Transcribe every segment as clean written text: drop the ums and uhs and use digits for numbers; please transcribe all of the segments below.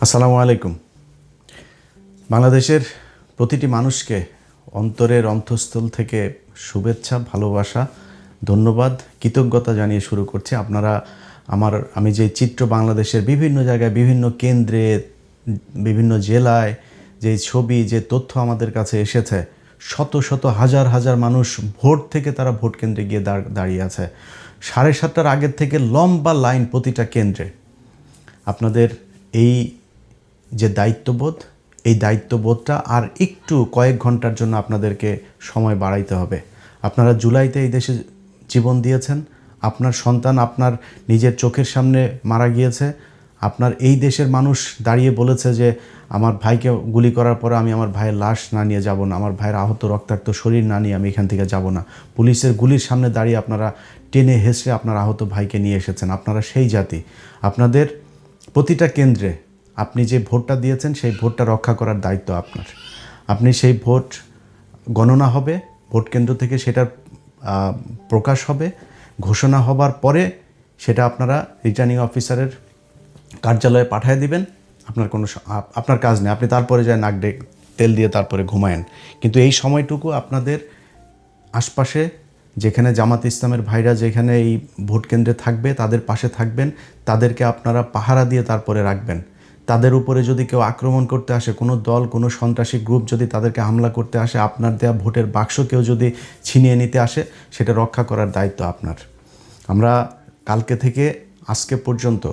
আসসালামু আলাইকুম। বাংলাদেশের প্রতিটি মানুষকে অন্তরের অন্তঃস্থল থেকে শুভেচ্ছা, ভালোবাসা, ধন্যবাদ, কৃতজ্ঞতা জানিয়ে শুরু করছি। আমি যে চিত্র বাংলাদেশের বিভিন্ন জায়গায়, বিভিন্ন কেন্দ্রে, বিভিন্ন জেলায় যে ছবি, যে তথ্য আমাদের কাছে এসেছে, শত শত হাজার হাজার মানুষ ভোট থেকে তারা ভোট কেন্দ্রে গিয়ে দাঁড়িয়ে আছে। 7:30টার আগের থেকে লম্বা লাইন প্রতিটা কেন্দ্রে। আপনাদের এই যে দায়িত্ববোধ, এই দায়িত্ববোধটা আর একটু কয়েক ঘন্টার জন্য আপনাদেরকে সময় বাড়াইতে হবে। আপনারা জুলাইতে এই দেশে জীবন দিয়েছেন, আপনার সন্তান আপনার নিজের চোখের সামনে মারা গিয়েছে, আপনার এই দেশের মানুষ দাঁড়িয়ে বলেছে যে আমার ভাইকে গুলি করার পরে আমি আমার ভাইয়ের লাশ না নিয়ে যাব না, আমার ভাইয়ের আহত রক্তাক্ত শরীর না নিয়ে আমি এখান থেকে যাব না। পুলিশের গুলির সামনে দাঁড়িয়ে আপনারা টেনে হেসে আপনার আহত ভাইকে নিয়ে এসেছেন। আপনারা সেই জাতি। আপনাদের প্রতিটা কেন্দ্রে আপনি যে ভোটটা দিয়েছেন সেই ভোটটা রক্ষা করার দায়িত্ব আপনার। আপনি সেই ভোট গণনা হবে, ভোট কেন্দ্র থেকে সেটার প্রকাশ হবে, ঘোষণা হবার পরে সেটা আপনারা রিটার্নিং অফিসারের কার্যালয়ে পাঠিয়ে দিবেন। আপনার কাজ নেই, আপনি তারপরে যায় নাক তেল দিয়ে তারপরে ঘুমায়েন। কিন্তু এই সময়টুকু আপনাদের আশপাশে যেখানে জামাত ইসলামের ভাইরা যেখানে এই ভোট কেন্দ্রে থাকবে তাদের পাশে থাকবেন, তাদেরকে আপনারা পাহারা দিয়ে তারপরে রাখবেন। তাদের উপরে যদি কেউ আক্রমণ করতে আসে, কোনো দল, কোনো সন্ত্রাসী গ্রুপ যদি তাদেরকে হামলা করতে আসে, আপনার দেওয়া ভোটের বাক্স কেউ যদি ছিনিয়ে নিতে আসে, সেটা রক্ষা করার দায়িত্ব আপনার। আমরা কালকে থেকে আজকে পর্যন্ত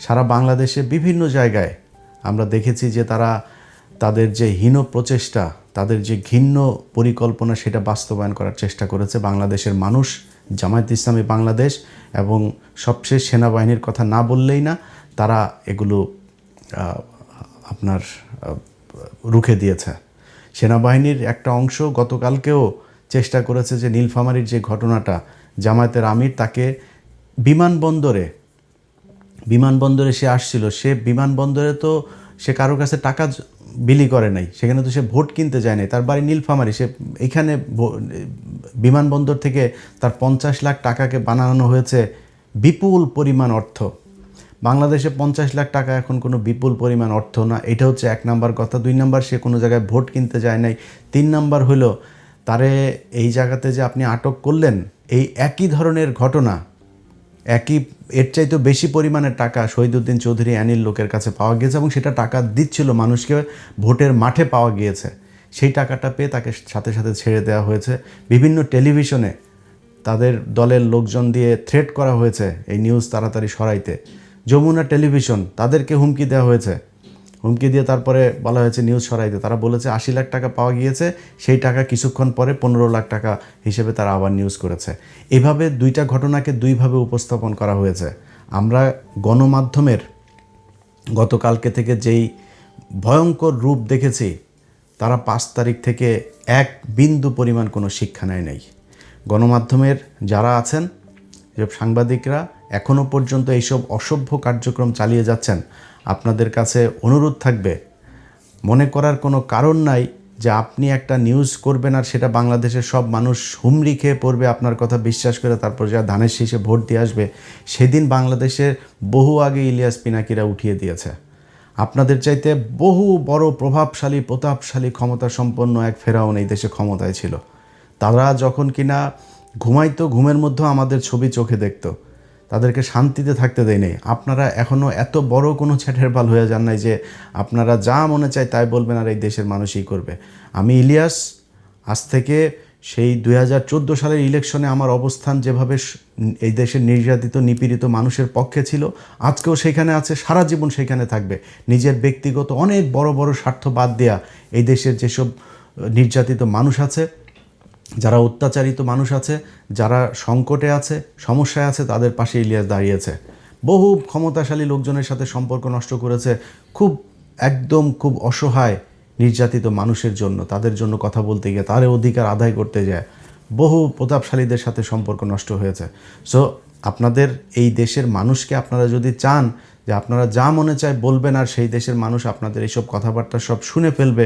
সারা বাংলাদেশে বিভিন্ন জায়গায় আমরা দেখেছি যে তাদের যে হীন প্রচেষ্টা, তাদের যে ঘৃণ্য পরিকল্পনা, সেটা বাস্তবায়ন করার চেষ্টা করেছে বাংলাদেশের মানুষ, জামায়াত ইসলামী বাংলাদেশ এবং সবশেষ সেনাবাহিনীর কথা না বললেই না। তারা এগুলো রুখে দিয়েছে। সেনাবাহিনীর একটা অংশ গতকালকেও চেষ্টা করেছে যে নীলফামারীর যে ঘটনাটা, জামায়াতের আমির তাকে বিমানবন্দরে সে আসছিল, সে বিমানবন্দরে তো সে কারোর কাছে টাকা বিলি করে নাই, সেখানে তো সে ভোট কিনতে যায় নাই, তার বাড়ি নীলফামারী। সে এখানে বিমানবন্দর থেকে তার 50 লাখ টাকাকে বানানো হয়েছে বিপুল পরিমাণ অর্থ। বাংলাদেশে 50 লাখ টাকা এখন কোনো বিপুল পরিমাণ অর্থ না। এটা হচ্ছে 1 নাম্বার কথা। 2 নাম্বার, সে কোনো জায়গায় ভোট কিনতে যায় নাই। 3 নাম্বার হলো তারে এই জায়গাতে যে আপনি আটক করলেন, এই একই ধরনের ঘটনা, এর চাইতেও বেশি পরিমাণের টাকা শহীদুদ্দিন চৌধুরী অ্যানির লোকের কাছে পাওয়া গিয়েছে এবং সেটা টাকা দিচ্ছিল মানুষকে, ভোটের মাঠে পাওয়া গিয়েছে। সেই টাকাটা পেয়ে তাকে সাথে সাথে ছেড়ে দেওয়া হয়েছে। বিভিন্ন টেলিভিশনে তাদের দলের লোকজন দিয়ে থ্রেট করা হয়েছে এই নিউজ তাড়াতাড়ি সরাইতে। যমুনা টেলিভিশন, তাদেরকে হুমকি দেওয়া হয়েছে, হুমকি দিয়ে তারপরে বলা হয়েছে নিউজ সরাইতে। তারা বলেছে 80 লাখ টাকা পাওয়া গিয়েছে, সেই টাকা কিছুক্ষণ পরে 15 লাখ টাকা হিসেবে তারা আবার নিউজ করেছে। এভাবে দুইটা ঘটনাকে দুইভাবে উপস্থাপন করা হয়েছে। আমরা গণমাধ্যমের গতকালকে থেকে যেই ভয়ঙ্কর রূপ দেখেছি, তারা 5 তারিখ থেকে 1 বিন্দু পরিমাণ কোনো শিক্ষা নেয় নাই। গণমাধ্যমের যারা আছেন, যেসব সাংবাদিকরা এখনও পর্যন্ত এইসব অসভ্য কার্যক্রম চালিয়ে যাচ্ছেন, আপনাদের কাছে অনুরোধ থাকবে, মনে করার কোনো কারণ নাই যে আপনি একটা নিউজ করবেন আর সেটা বাংলাদেশের সব মানুষ হুমড়ি খেয়ে পড়বে আপনার কথা বিশ্বাস করে, তারপর যা ধানের শীষে ভোট দিয়ে আসবে। সেদিন বাংলাদেশের বহু আগে ইলিয়াস পিনাকিরা উঠিয়ে দিয়েছে। আপনাদের চাইতে বহু বড় প্রভাবশালী, প্রতাপশালী, ক্ষমতা সম্পন্ন এক ফেরাউন এই দেশে ক্ষমতায় ছিল। তারা যখন কিনা ঘুমাইতো, ঘুমের মধ্যেও আমাদের ছবি চোখে দেখতো, তাদেরকে শান্তিতে থাকতে দেয় নেই। আপনারা এখনও এত বড় কোনো ছেটের বাল হয়ে যান নাই যে আপনারা যা মনে চায় তাই বলবেন আর এই দেশের মানুষই করবে। আমি ইলিয়াস, আজ থেকে সেই 2014 সালের ইলেকশনে আমার অবস্থান যেভাবে এই দেশের নির্যাতিত, নিপীড়িত মানুষের পক্ষে ছিল, আজকেও সেখানে আছে, সারা জীবন সেখানে থাকবে। নিজের ব্যক্তিগত অনেক বড় বড় স্বার্থ বাদ দেয়া এই দেশের যেসব নির্যাতিত মানুষ আছে, যারা অত্যাচারিত মানুষ আছে, যারা সংকটে আছে, সমস্যায় আছে, তাদের পাশে ইলিয়াস দাঁড়িয়েছে। বহু ক্ষমতাশালী লোকজনের সাথে সম্পর্ক নষ্ট করেছে, খুব অসহায় নির্যাতিত মানুষের জন্য, তাদের জন্য কথা বলতে গিয়ে, তার অধিকার আদায় করতে যায় বহু প্রতাপশালীদের সাথে সম্পর্ক নষ্ট হয়েছে। সো আপনাদের এই দেশের মানুষকে আপনারা যদি চান যে আপনারা যা মনে চায় বলবেন আর সেই দেশের মানুষ আপনাদের এইসব কথাবার্তা সব শুনে ফেলবে,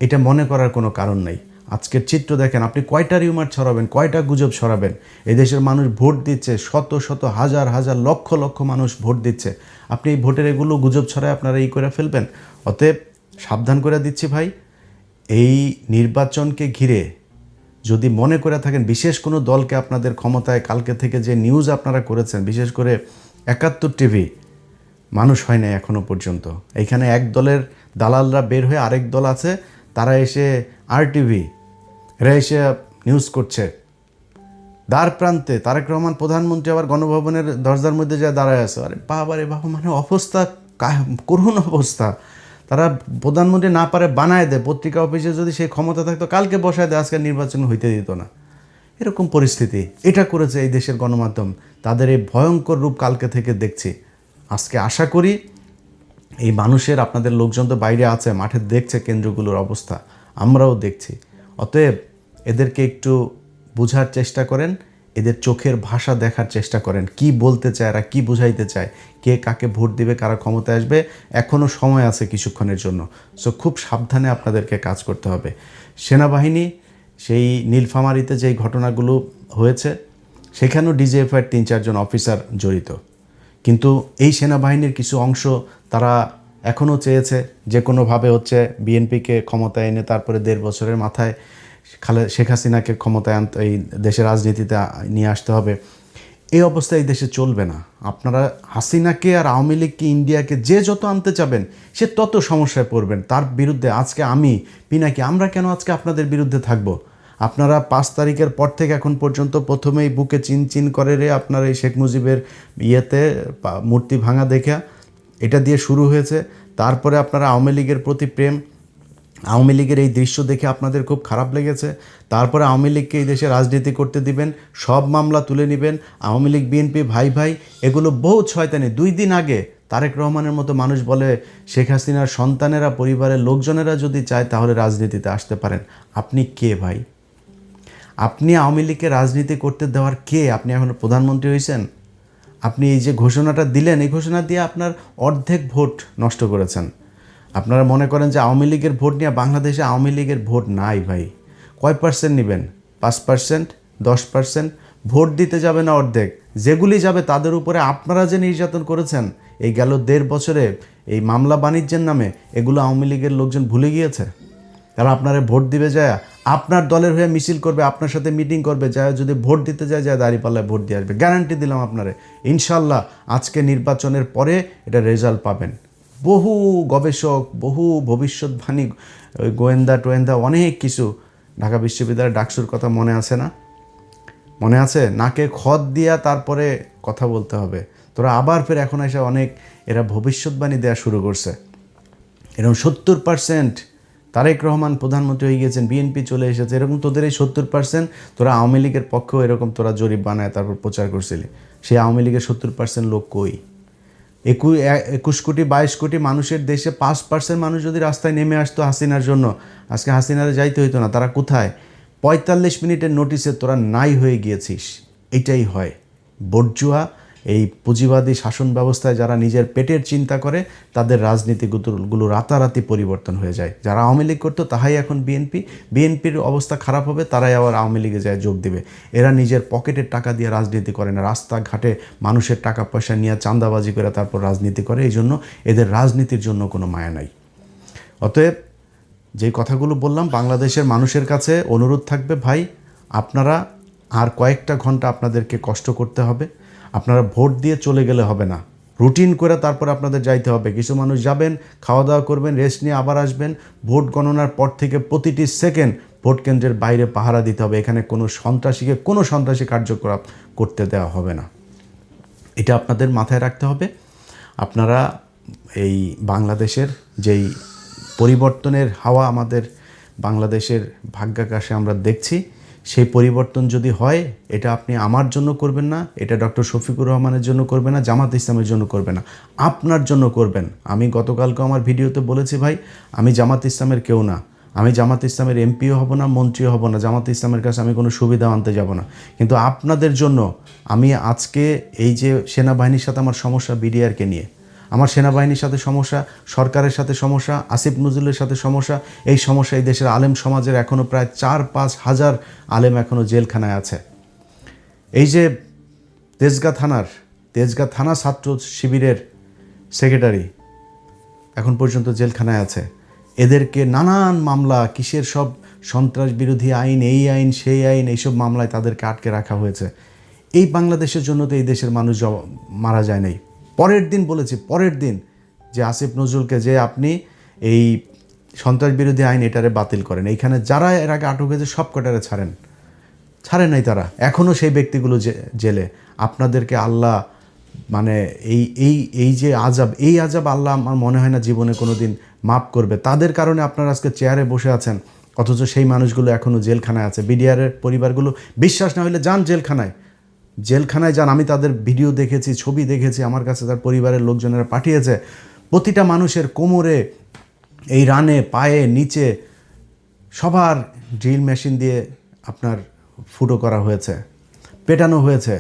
এটা মনে করার কোনো কারণ নেই। আজকের চিত্র দেখেন, আপনি কয়টা রিউমার ছড়াবেন, কয়টা গুজব ছড়াবেন? এই দেশের মানুষ ভোট দিচ্ছে, শত শত হাজার হাজার লক্ষ লক্ষ মানুষ ভোট দিচ্ছে, আপনি এই ভোটের এগুলো গুজব ছড়ায় আপনারা এই করে ফেলবেন। অতএব সাবধান করে দিচ্ছি ভাই, এই নির্বাচনকে ঘিরে যদি মনে করে থাকেন বিশেষ কোনো দলকে আপনাদের ক্ষমতায়, কালকে থেকে যে নিউজ আপনারা করেছেন, বিশেষ করে ৭১ টিভি, মানুষ হয় না এখনও পর্যন্ত। এইখানে এক দলের দালালরা বের হয়ে আরেক দল আছে, তারা এসে RTV এরা এসে নিউজ করছে। দ্বার প্রান্তে তারেক রহমান প্রধানমন্ত্রী আবার গণভবনের দরজার মধ্যে যায় দাঁড়ায় আছে। আরে বাবা রে বাবা, মানে অবস্থা করুণ অবস্থা। তারা প্রধানমন্ত্রী না পারে বানায় দেয়, পত্রিকা অফিসে যদি সেই ক্ষমতা থাকতো কালকে বসায় দেয়, আজকে নির্বাচন হইতে দিত না। এরকম পরিস্থিতি এটা করেছে এই দেশের গণমাধ্যম। তাদের এই ভয়ঙ্কর রূপ কালকে থেকে দেখছি। আজকে আশা করি এই মানুষের, আপনাদের লোকজন তো বাইরে আছে, মাঠে দেখছে কেন্দ্রগুলোর অবস্থা, আমরাও দেখছি। অতএব এদেরকে একটু বোঝার চেষ্টা করেন, এদের চোখের ভাষা দেখার চেষ্টা করেন, কি বলতে চায় এরা, কি বুঝাইতে চায়, কে কাকে ভোট দিবে, কারা ক্ষমতায় আসবে, এখনও সময় আছে কিছুক্ষণের জন্য। সো খুব সাবধানে আপনাদেরকে কাজ করতে হবে। সেনাবাহিনী সেই নীলফামারীতে যেই ঘটনাগুলো হয়েছে, সেখানেও DGFIর ৩-৪ জন অফিসার জড়িত, কিন্তু এই সেনাবাহিনীর কিছু অংশ তারা এখনও চেয়েছে যে কোনোভাবে হচ্ছে বিএনপিকে ক্ষমতায় এনে তারপরে ১.৫ বছরের মাথায় শেখ হাসিনাকে ক্ষমতায় আনতে, এই দেশের রাজনীতিতে নিয়ে আসতে হবে। এই অবস্থায় এই দেশে চলবে না। আপনারা হাসিনাকে আর আওয়ামী লীগকে, ইন্ডিয়াকে যে যত আনতে চাবেন সে তত সমস্যায় পড়বেন। তার বিরুদ্ধে আজকে আমি পিনাকি, আমরা কেন আজকে আপনাদের বিরুদ্ধে থাকব? আপনারা ৫ তারিখের পর থেকে এখন পর্যন্ত প্রথমেই বুকে চিন করে রে আপনার এই শেখ মুজিবের ইয়েতে মূর্তি ভাঙা দেখা, এটা দিয়ে শুরু হয়েছে। তারপরে আপনারা আওয়ামী লীগের প্রতি প্রেম, আওয়ামী লীগের এই দৃশ্য দেখে আপনাদের খুব খারাপ লেগেছে। তারপরে আওয়ামী লীগকে এই দেশে রাজনীতি করতে দিবেন, সব মামলা তুলে নেবেন। আওয়ামী লীগ বিএনপি ভাই ভাই, এগুলো বহুত শয়তানি। 2 দিন আগে তারেক রহমানের মতো মানুষ বলে শেখ হাসিনার সন্তানেরা, পরিবারের লোকজনেরা যদি চায় তাহলে রাজনীতিতে আসতে পারেন। আপনি কে ভাই? আপনি আওয়ামী লীগকে রাজনীতি করতে দেওয়ার কে? আপনি এখন প্রধানমন্ত্রী হয়েছেন, আপনি এই যে ঘোষণাটা দিলেন, এই ঘোষণা দিয়ে আপনার অর্ধেক ভোট নষ্ট করেছেন। আপনারা মনে করেন যে আওয়ামী লীগের ভোট নিয়ে, বাংলাদেশে আওয়ামী লীগের ভোট নাই ভাই। কয় পার্সেন্ট নেবেন? 5%, 10%? ভোট দিতে যাবে না অর্ধেক। যেগুলি যাবে তাদের উপরে আপনারা যে নির্যাতন করেছেন এই গেল 1.5 বছরে, এই মামলা বাণিজ্যের নামে, এগুলো আওয়ামী লীগের লোকজন ভুলে গিয়েছে। তারা আপনারা ভোট দিবে যায়, আপনার দলের হয়ে মিছিল করবে, আপনার সাথে মিটিং করবে, যায় যদি ভোট দিতে যায় দাঁড়িপাল্লায় ভোট দিয়ে আসবে। গ্যারান্টি দিলাম আপনারে, ইনশাল্লাহ আজকে নির্বাচনের পরে এটা রেজাল্ট পাবেন। বহু গবেষক, বহু ভবিষ্যৎবাণী, গোয়েন্দা টোয়েন্দা, অনেক কিছু, ঢাকা বিশ্ববিদ্যালয়ের ডাকসুর কথা মনে আছে না? মনে আছে? নাকে খত দিয়া তারপরে কথা বলতে হবে। তোরা আবার ফের এখন এসে অনেক এরা ভবিষ্যৎবাণী দেওয়া শুরু করছে। এরকম 70% তারেক রহমান প্রধানমন্ত্রী হয়ে গিয়েছেন, বিএনপি চলে এসেছে, এরকম তোদের এই 70% তোরা আওয়ামী লীগের পক্ষেও এরকম তোরা জরিপ বানায় তারপর প্রচার করছিলি। সেই আওয়ামী লীগের 70% লোক কই? 21 কোটি 22 কোটি মানুষের দেশে 5% মানুষ যদি রাস্তায় নেমে আসতো হাসিনার জন্য, আজকে হাসিনারে যাইতে হইতো না। তারা কোথায়? 45 মিনিটের নোটিসে তোরা নাই হয়ে গিয়েছিস। এটাই হয় বর্জুয়া। এই পুঁজিবাদী শাসন ব্যবস্থায় যারা নিজের পেটের চিন্তা করে তাদের রাজনীতিগুলো রাতারাতি পরিবর্তন হয়ে যায়। যারা আওয়ামী লীগ করতো তাহাই এখন বিএনপির অবস্থা খারাপ হবে, তারাই আবার আওয়ামী লীগে যায় যোগ দিবে। এরা নিজের পকেটের টাকা দিয়ে রাজনীতি করে না, রাস্তাঘাটে মানুষের টাকা পয়সা নিয়ে চাঁদাবাজি করে তারপর রাজনীতি করে। এই জন্য এদের রাজনীতির জন্য কোনো মায়া নাই। অতএব যে কথাগুলো বললাম, বাংলাদেশের মানুষের কাছে অনুরোধ থাকবে, ভাই আপনারা আর কয়েকটা ঘন্টা আপনাদেরকে কষ্ট করতে হবে। আপনারা ভোট দিয়ে চলে গেলে হবে না, রুটিন করে তারপর আপনাদের যাইতে হবে। কিছু মানুষ যাবেন, খাওয়া দাওয়া করবেন, রেস্ট নিয়ে আবার আসবেন। ভোট গণনার পর থেকে প্রতিটি সেকেন্ড ভোট কেন্দ্রের বাইরে পাহারা দিতে হবে। এখানে কোনো সন্ত্রাসী কার্যকলাপ করতে দেওয়া হবে না। এটা আপনাদের মাথায় রাখতে হবে। আপনারা এই বাংলাদেশের যেই পরিবর্তনের হাওয়া আমাদের বাংলাদেশের ভাগ্যাকাশে আমরা দেখছি, সেই পরিবর্তন যদি হয়, এটা আপনি আমার জন্য করবেন না, এটা ডক্টর শফিকুর রহমানের জন্য করবেন না, জামাত ইসলামের জন্য করবেন না, আপনার জন্য করবেন। আমি গতকালকে আমার ভিডিওতে বলেছি, ভাই আমি জামাত ইসলামের কেউ না, আমি জামাত ইসলামের এমপিও হব না, মন্ত্রীও হব না, জামাত ইসলামের কাছে আমি কোনো সুবিধা আনতে যাব না। কিন্তু আপনাদের জন্য আমি আজকে এই যে সেনাবাহিনীর সাথে আমার সমস্যা, বিডিআরকে নিয়ে, আমার সেনাবাহিনীর সাথে সমস্যা, সরকারের সাথে সমস্যা, আসিফ নজরুলের সাথে সমস্যা। এই সমস্যা এই দেশের আলেম সমাজের এখনও প্রায় 4-5 হাজার আলেম এখনও জেলখানায় আছে। এই যে তেজগাঁ থানা ছাত্র শিবিরের সেক্রেটারি এখন পর্যন্ত জেলখানায় আছে। এদেরকে নানান মামলা, কিসের সব সন্ত্রাস বিরোধী আইন, এই আইন সেই আইন, এইসব মামলায় তাদেরকে আটকে রাখা হয়েছে। এই বাংলাদেশের জন্য তো এই দেশের মানুষ মারা যায় নাই। পরের দিন যে আসিফ নজরুলকে যে আপনি এই সন্ত্রাস বিরোধী আইন এটারে বাতিল করেন, এইখানে যারা এর আগে আটক হয়েছে সব কটারে ছাড়েন নাই তারা, এখনও সেই ব্যক্তিগুলো জেলে। আপনাদেরকে আল্লাহ মানে এই যে আজাব আল্লাহ আমার মনে হয় না জীবনে কোনো দিন মাফ করবে। তাদের কারণে আপনারা আজকে চেয়ারে বসে আছেন, অথচ সেই মানুষগুলো এখনও জেলখানায় আছে। বিডিআরের পরিবারগুলো বিশ্বাস না হলে যান জেলখানায় যান। আমি তাদের ভিডিও দেখেছি, ছবি দেখেছি, আমার কাছে তার পরিবারের লোকজনেরা পাঠিয়েছে। প্রতিটা মানুষের কোমরে, এই রানে, পায়ে, নিচে সবার ড্রিল মেশিন দিয়ে আপনার ফুটো করা হয়েছে, পেটানো হয়েছে,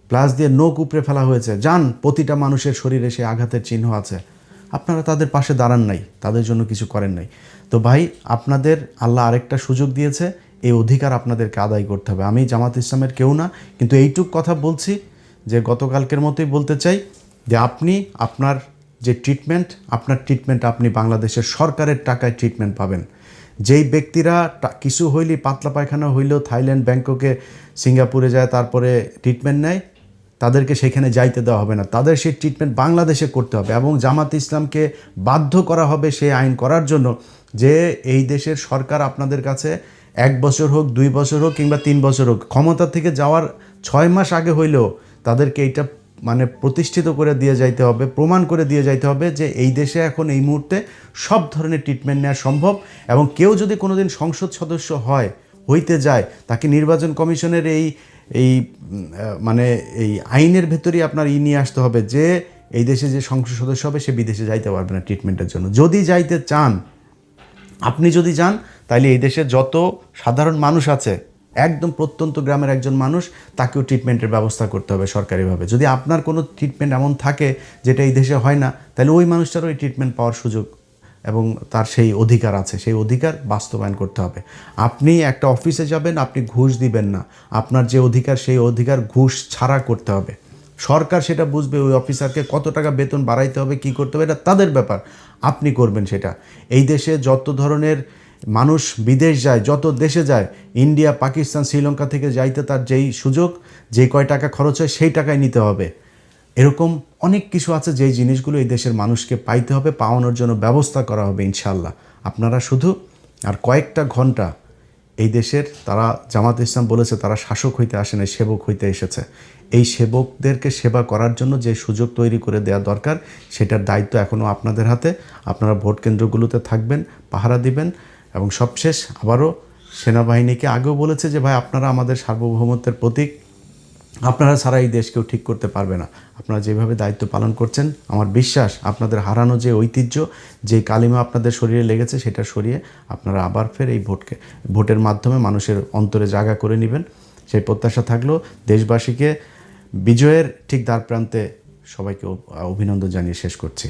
প্লাস দিয়ে নখ উপড়ে ফেলা হয়েছে। যান, প্রতিটা মানুষের শরীরে সে আঘাতের চিহ্ন আছে। আপনারা তাদের পাশে দাঁড়ান নাই, তাদের জন্য কিছু করেন নাই। তো ভাই, আপনাদের আল্লাহ আরেকটা সুযোগ দিয়েছে, এই অধিকার আপনাদেরকে আদায় করতে হবে। আমি জামাত ইসলামের কেউ না, কিন্তু এইটুক কথা বলছি যে গতকালকের মতোই বলতে চাই যে আপনার যে ট্রিটমেন্ট আপনি বাংলাদেশের সরকারের টাকায় ট্রিটমেন্ট পাবেন। যেই ব্যক্তিরা কিছু হইলেই, পাতলা পায়খানা হইলেও থাইল্যান্ড, ব্যাংককে, সিঙ্গাপুরে যায় তারপরে ট্রিটমেন্ট নেয়, তাদেরকে সেখানে যাইতে দেওয়া হবে না। তাদের সেই ট্রিটমেন্ট বাংলাদেশে করতে হবে এবং জামাত ইসলামকে বাধ্য করা হবে সেই আইন করার জন্য যে এই দেশের সরকার আপনাদের কাছে 1 বছর হোক, 2 বছর হোক কিংবা 3 বছর হোক, ক্ষমতা থেকে যাওয়ার 6 মাস আগে হইলেও তাদেরকে এইটা মানে প্রতিষ্ঠিত করে দিয়ে যাইতে হবে, প্রমাণ করে দিয়ে যাইতে হবে যে এই দেশে এখন এই মুহূর্তে সব ধরনের ট্রিটমেন্ট নেওয়া সম্ভব। এবং কেউ যদি কোনোদিন সংসদ সদস্য হইতে যায়, তাকে নির্বাচন কমিশনের এই মানে এই আইনের ভেতরেই আপনার নিয়ে আসতে হবে যে এই দেশে যে সংসদ সদস্য হবে সে বিদেশে যাইতে পারবে না ট্রিটমেন্টের জন্য। যদি যাইতে চান, আপনি যদি যান, তাহলে এই দেশের যত সাধারণ মানুষ আছে, একদম প্রত্যন্ত গ্রামের একজন মানুষ, তাকেও ট্রিটমেন্টের ব্যবস্থা করতে হবে সরকারিভাবে। যদি আপনার কোনো ট্রিটমেন্ট এমন থাকে যেটা এই দেশে হয় না, তাহলে ওই মানুষটারও এই ট্রিটমেন্ট পাওয়ার সুযোগ এবং তার সেই অধিকার আছে, সেই অধিকার বাস্তবায়ন করতে হবে। আপনি একটা অফিসে যাবেন, আপনি ঘুষ দিবেন না, আপনার যে অধিকার সেই অধিকার ঘুষ ছাড়া করতে হবে। সরকার সেটা বুঝবে, ওই অফিসারকে কত টাকা বেতন বাড়াইতে হবে, কী করতে হবে, এটা তাদের ব্যাপার, আপনি করবেন সেটা। এই দেশে যত ধরনের মানুষ বিদেশ যায়, যত দেশে যায়, ইন্ডিয়া, পাকিস্তান, শ্রীলঙ্কা থেকে যাইতে তার যেই সুযোগ, যে কয় টাকা খরচ হয় সেই টাকায় নিতে হবে। এরকম অনেক কিছু আছে যেই জিনিসগুলো এই দেশের মানুষকে পাইতে হবে, পাওয়ানোর জন্য ব্যবস্থা করা হবে ইনশাল্লাহ। আপনারা শুধু আর কয়েকটা ঘন্টা এই দেশের, তারা জামাত ইসলাম বলেছে তারা শাসক হইতে আসে না, সেবক হইতে এসেছে। এই সেবকদেরকে সেবা করার জন্য যে সুযোগ তৈরি করে দেওয়া দরকার, সেটার দায়িত্ব এখনও আপনাদের হাতে। আপনারা ভোট কেন্দ্রগুলোতে থাকবেন, পাহারা দিবেন। এবং সবশেষ আবারও সেনাবাহিনীকে আগেও বলেছে যে ভাই, আপনারা আমাদের সার্বভৌমত্বের প্রতীক, আপনারা ছাড়া এই দেশ কেউ ঠিক করতে পারবে না। আপনারা যেভাবে দায়িত্ব পালন করছেন, আমার বিশ্বাস আপনাদের হারানো যে ঐতিহ্য, যে কালিমা আপনাদের শরীরে লেগেছে, সেটা সরিয়ে আপনারা আবার ফের এই ভোটের মাধ্যমে মানুষের অন্তরে জায়গা করে নেবেন, সেই প্রত্যাশা থাকলো। দেশবাসীকে বিজয়ের ঠিক দ্বার প্রান্তে সবাইকে অভিনন্দন জানিয়ে শেষ করছি।